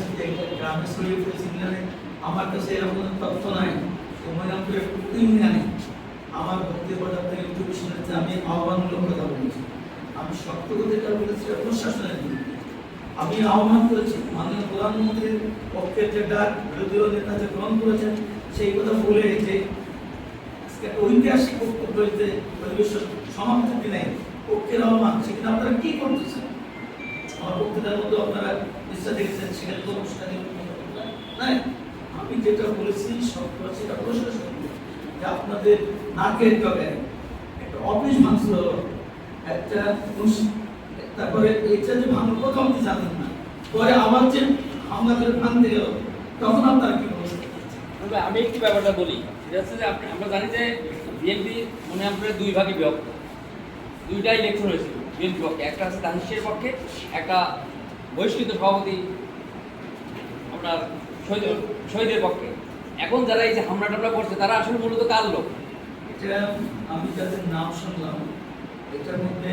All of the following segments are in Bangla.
বলছেন যে এটা গ্রামে ছড়িয়ে পড়েছে ইউনিয়নে, আমার কাছে এরকম তথ্য নাই। মনিরামপুরে ইউনিয়নে আমার বক্তব্যটা আপনার ইউটিউব শুনেছে, আমি আহ্বানমূলক কথা বলেছি, আমি শক্ত যেটা বলেছি প্রশাসনের বিরুদ্ধে। আমি আহ্বান করেছি মাননীয় প্রধানমন্ত্রীর পক্ষে যে ডাক বিরোধী নেতা যে গ্রহণ করেছেন সেই কথা বলে যে ঐতিহাসিক বক্তব্য হয়েছে পরিবেশ সমাপ্তির দিনে পক্ষের আহ্বান, সেখানে আপনারা কি করতেছেন? আমার বক্তৃতার মধ্যে আপনারা নিশ্চয় দেখেছেন, সেখানে তো অনুষ্ঠানে নাই। আমি যেটা বলেছি সব সেটা প্রশাসন যে আপনাদের নাকের ডগায় একটা অফিস ভাঙছিল, একটা তারপরে এটা যে ভাঙল প্রথম কি জানেন না, পরে আবার যে হামলা করে ভাঙতে গেল তখন আপনারা কি বলছেন? আমি একটু ব্যাপারটা বলি, সেটা হচ্ছে যে আমরা জানি যে বিএনপি মনিরামপুরের দুই ভাগে বিভক্ত, দুইটা ইলেকশন হয়েছিল বিএনপি পক্ষে, একটা আছে দানিশের পক্ষে, একটা বহিষ্কৃত সভাপতি আপনার শহীদের পক্ষে। এখন যারা এই যে হামলা টামলা করছে তারা আসলে মূলত কার লোক? এটা আমি যাদের নাম শুনলাম এটার মধ্যে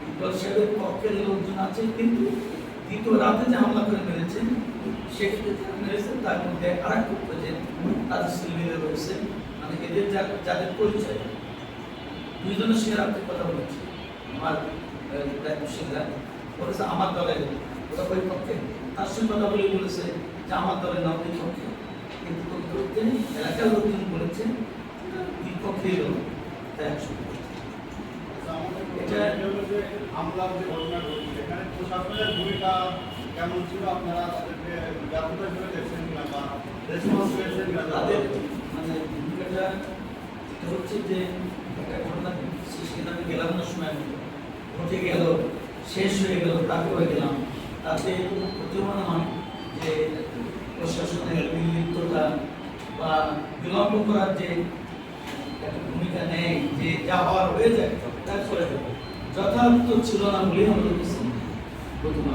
ইকবাল সাহেবের পক্ষের লোকজন আছে, কিন্তু দ্বিতীয় রাতে যে হামলা করে মেরেছেন সেক্ষেত্রে মেরেছেন তার মধ্যে আর এক পক্ষ যে তাদের সিলমিলে রয়েছে, মানে এদের যাদের পরিচয় দুইজনের সে রাতে কথা বলেছে। আমার দায়িত্বশীলরা বলেছে আমার দলের ওটা ওই পক্ষে, তার সঙ্গে কথা বলে বলেছে যে আমার দলের নাম ওই পক্ষে, কিন্তু করতে এলাকার লোকজন বলেছে বিপক্ষেই লোক। এটা হামলার যে ঘটনা ঘটছে এখানে প্রশাসনের ভূমিকা কেমন ছিল? আপনারা তাদেরকে ব্যাপকতা করে দেখছেন কিনা বা রেসপন্স পেয়েছেন কিনা? তাদের মানে ভূমিকাটা হচ্ছে যে একটা ঘটনা সেখানে আমি গেলাম না, সময় ঘটে গেল, শেষ হয়ে গেল, তারপরে গেলাম, তাতে প্রতিমা নয় যে প্রশাসনের নির্লিপ্ততা বা বিলম্ব করার যে একটা ভূমিকা নেই, যে যা হওয়ার হয়ে যায় তার চলে যাবে, যথার্থ ছিল না বলেই আমরা প্রতিমা